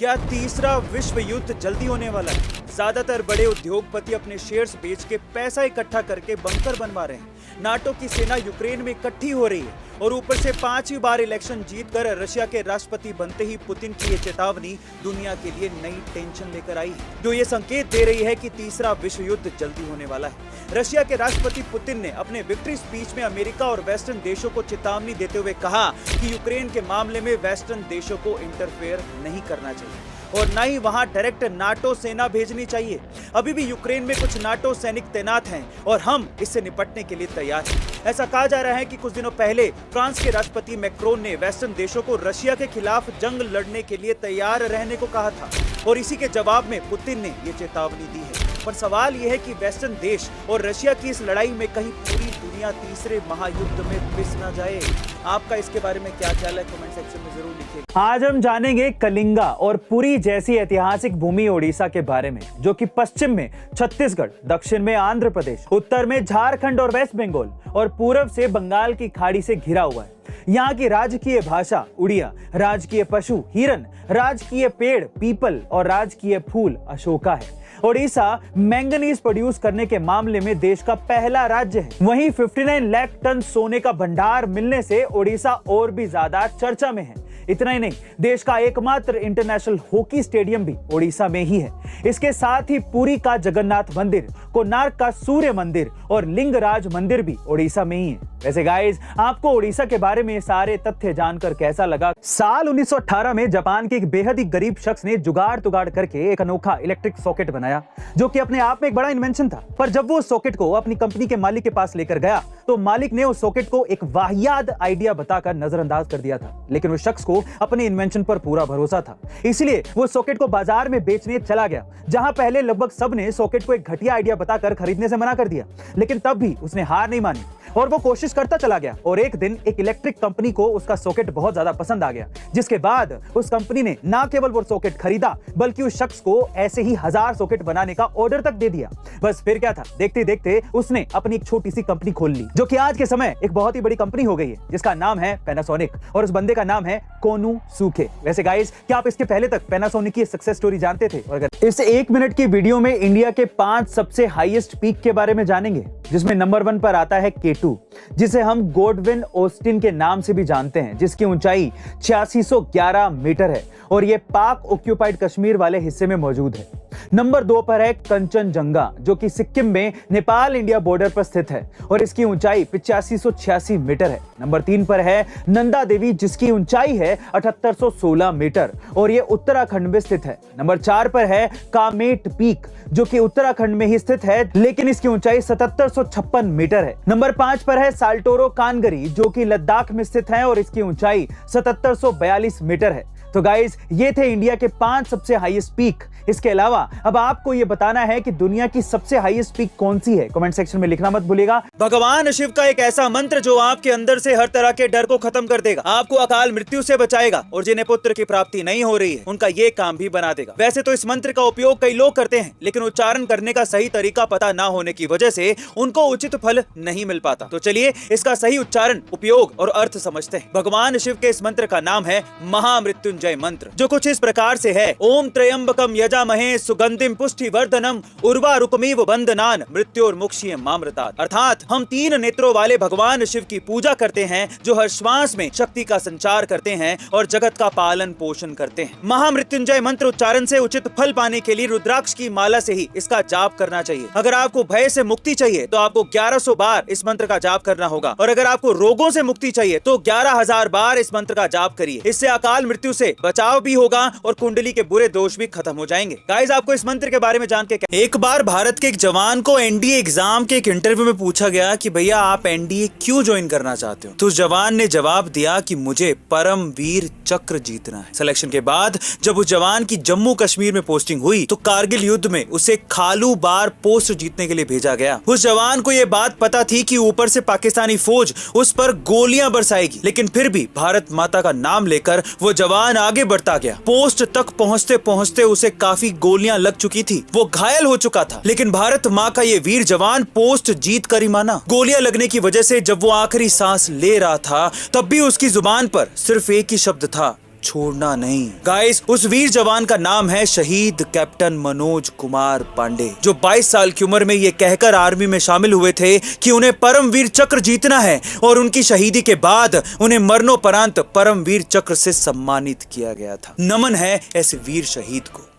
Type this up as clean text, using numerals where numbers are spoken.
क्या तीसरा विश्व युद्ध जल्दी होने वाला है? ज्यादातर बड़े उद्योगपति अपने शेयर्स बेच के पैसा इकट्ठा करके बंकर बनवा रहे हैं। नाटो की सेना यूक्रेन में इकट्ठी हो रही है और ऊपर से 5वीं बार इलेक्शन जीतकर रशिया के राष्ट्रपति बनते ही पुतिन की ये चेतावनी दुनिया के लिए नई टेंशन लेकर आई है, जो ये संकेत दे रही है कि तीसरा विश्व युद्ध जल्दी होने वाला है। रशिया के राष्ट्रपति पुतिन ने अपने विक्ट्री स्पीच में अमेरिका और वेस्टर्न देशों को चेतावनी देते हुए कहा कि यूक्रेन के मामले में वेस्टर्न देशों को इंटरफेयर नहीं करना चाहिए और न ही वहां डायरेक्ट नाटो सेना भेजनी चाहिए। अभी भी यूक्रेन में कुछ नाटो सैनिक तैनात हैं और हम इससे निपटने के लिए तैयार हैं। ऐसा कहा जा रहा है कि कुछ दिनों पहले फ्रांस के राष्ट्रपति मैक्रोन ने वेस्टर्न देशों को रशिया के खिलाफ जंग लड़ने के लिए तैयार रहने को कहा था और इसी के जवाब में पुतिन ने ये चेतावनी दी है। पर सवाल यह है कि वेस्टर्न देश और रशिया की इस लड़ाई में कहीं पूरी दुनिया तीसरे महायुद्ध में पिस ना जाए। आपका इसके बारे में क्या ख्याल है? कमेंट सेक्शन में जरूर लिखिए। आज हम जानेंगे कलिंगा और पुरी जैसी ऐतिहासिक भूमि ओडिशा के बारे में, जो कि पश्चिम में छत्तीसगढ़, दक्षिण में आंध्र प्रदेश, उत्तर में झारखंड और वेस्ट बंगाल और पूर्व से बंगाल की खाड़ी से घिरा हुआ है। यहाँ की राजकीय भाषा उड़िया, राजकीय पशु हिरन, राजकीय पेड़ पीपल और राजकीय फूल अशोका है। ओडिशा मैंगनीज प्रोड्यूस करने के मामले में देश का पहला राज्य है। वहीं 59 लाख टन सोने का भंडार मिलने से ओडिशा और भी ज्यादा चर्चा में है। इतना ही नहीं, देश का एकमात्र इंटरनेशनल हॉकी स्टेडियम भी ओडिशा में ही है। इसके साथ ही पुरी का जगन्नाथ मंदिर, कोणार्क का सूर्य मंदिर और लिंगराज मंदिर भी ओडिशा में ही है। वैसे गाइस, आपको ओडिशा के बारे में सारे तथ्य जानकर कैसा लगा? साल 1918 में जापान के एक बेहद ही गरीब शख्स ने जुगाड़ तुगाड़ करके एक अनोखा इलेक्ट्रिक सॉकेट बनाया, जो कि अपने आप में एक बड़ा इन्वेंशन था। पर जब वो सॉकेट को अपनी कंपनी के मालिक के पास लेकर गया तो मालिक ने उस सॉकेट को एक वाहियात आइडिया बताकर नजरअंदाज कर दिया था। लेकिन उस शख्स को अपने इन्वेंशन पर पूरा भरोसा था, इसलिए वो सॉकेट को बाजार में बेचने चला गया, जहां पहले लगभग सब ने सॉकेट को एक घटिया आइडिया बताकर खरीदने से मना कर दिया। लेकिन तब भी उसने हार नहीं मानी और वो कोशिश करता चला गया और एक दिन एक इलेक्ट्रिक कंपनी को उसका सॉकेट बहुत ज्यादा पसंद आ गया, जिसके बाद उस कंपनी ने ना केवल वो सॉकेट खरीदा बल्कि उस शख्स को ऐसे ही 1000 सॉकेट बनाने का ऑर्डर तक दे दिया। बस फिर क्या था, देखते देखते उसने अपनी एक छोटी सी कंपनी खोल ली, जो कि आज के समय एक बहुत ही बड़ी कंपनी हो गई है, जिसका नाम है पैनासोनिक और उस बंदे का नाम है कोनोसुके। वैसे गाइस, क्या आप इसके पहले तक पैनासोनिक की सक्सेस स्टोरी जानते थे? और अगर इस 1 मिनट की वीडियो में इंडिया के 5 सबसे हाईएस्ट पीक के बारे में जानेंगे, जिसमें नंबर 1 पर आता है K2, जिसे हम गॉडविन ऑस्टिन के नाम से भी जानते हैं, जिसकी ऊंचाई 8611 मीटर है और यह पाक ऑक्यूपाइड कश्मीर वाले हिस्से में मौजूद है। नंबर 2 पर है कंचनजंगा, जो कि सिक्किम में नेपाल इंडिया बॉर्डर पर स्थित है और इसकी ऊंचाई 8586 मीटर है। नंबर 3 पर है नंदा देवी, जिसकी ऊंचाई है 7816 मीटर और यह उत्तराखंड में स्थित है। नंबर 4 पर है कामेट पीक, जो कि उत्तराखंड में ही स्थित है, लेकिन इसकी ऊंचाई 7756 मीटर है। नंबर 5 पर है साल्टोरो कानगरी, जो कि लद्दाख में स्थित है और इसकी ऊंचाई 7742 मीटर है। तो गाइस, ये थे इंडिया के 5 सबसे हाईएस्ट पीक। इसके अलावा अब आपको ये बताना है कि दुनिया की सबसे हाईएस्ट पीक कौन सी है। कमेंट सेक्शन में लिखना मत भूलिएगा। भगवान शिव का एक ऐसा मंत्र जो आपके अंदर से हर तरह के डर को खत्म कर देगा, आपको अकाल मृत्यु से बचाएगा और जिन्हें पुत्र की प्राप्ति नहीं हो रही है उनका ये काम भी बना देगा। वैसे तो इस मंत्र का उपयोग कई लोग करते हैं, लेकिन उच्चारण करने का सही तरीका पता ना होने की वजह से उनको उचित फल नहीं मिल पाता। तो चलिए इसका सही उच्चारण, उपयोग और अर्थ समझते हैं। भगवान शिव के इस मंत्र का नाम है महामृत्युंजय मंत्र, जो कुछ इस प्रकार से है। ओम त्रयंबकम यजामहे सुगंधिम पुष्टिवर्धनम उर्वारुकमिव बंधनान मृत्योर्मुक्षीय मामृतात्। अर्थात हम 3 नेत्रों वाले भगवान शिव की पूजा करते हैं, जो हर श्वास में शक्ति का संचार करते हैं और जगत का पालन पोषण करते हैं। महामृत्युंजय मंत्र उच्चारण से उचित फल पाने के लिए रुद्राक्ष की माला से ही इसका जाप करना चाहिए। अगर आपको भय से मुक्ति चाहिए तो आपको 1100 बार इस मंत्र का जाप करना होगा और अगर आपको रोगों से मुक्ति चाहिए तो 11000 बार इस मंत्र का जाप करिए। इससे अकाल मृत्यु से बचाव भी होगा और कुंडली के बुरे दोष भी खत्म हो जाएंगे। गाइस, आपको इस मंत्र के बारे में जान के एक बार भारत के एक जवान को एनडीए एग्जाम के एक इंटरव्यू में पूछा गया कि भैया आप एनडीए क्यों ज्वाइन करना चाहते हो, तो उस जवान ने जवाब दिया कि मुझे परमवीर चक्र जीतना है। सिलेक्शन के बाद जब उस जवान की जम्मू कश्मीर में पोस्टिंग हुई तो कारगिल युद्ध में उसे खालू बार पोस्ट जीतने के लिए भेजा गया। उस जवान को यह बात पता थी कि ऊपर से पाकिस्तानी फौज उस पर गोलियां बरसाएगी, लेकिन फिर भी भारत माता का नाम लेकर वो जवान आगे बढ़ता गया। पोस्ट तक पहुंचते पहुंचते उसे काफी गोलियां लग चुकी थी, वो घायल हो चुका था, लेकिन भारत माँ का ये वीर जवान पोस्ट जीत कर ही माना। गोलियां लगने की वजह से जब वो आखिरी सांस ले रहा था तब भी उसकी जुबान पर सिर्फ एक ही शब्द था, छोड़ना नहीं। गाइस, उस वीर जवान का नाम है शहीद कैप्टन मनोज कुमार पांडे, जो 22 साल की उम्र में ये कहकर आर्मी में शामिल हुए थे कि उन्हें परमवीर चक्र जीतना है, और उनकी शहीदी के बाद उन्हें मरणोपरांत परमवीर चक्र से सम्मानित किया गया था। नमन है ऐसे वीर शहीद को।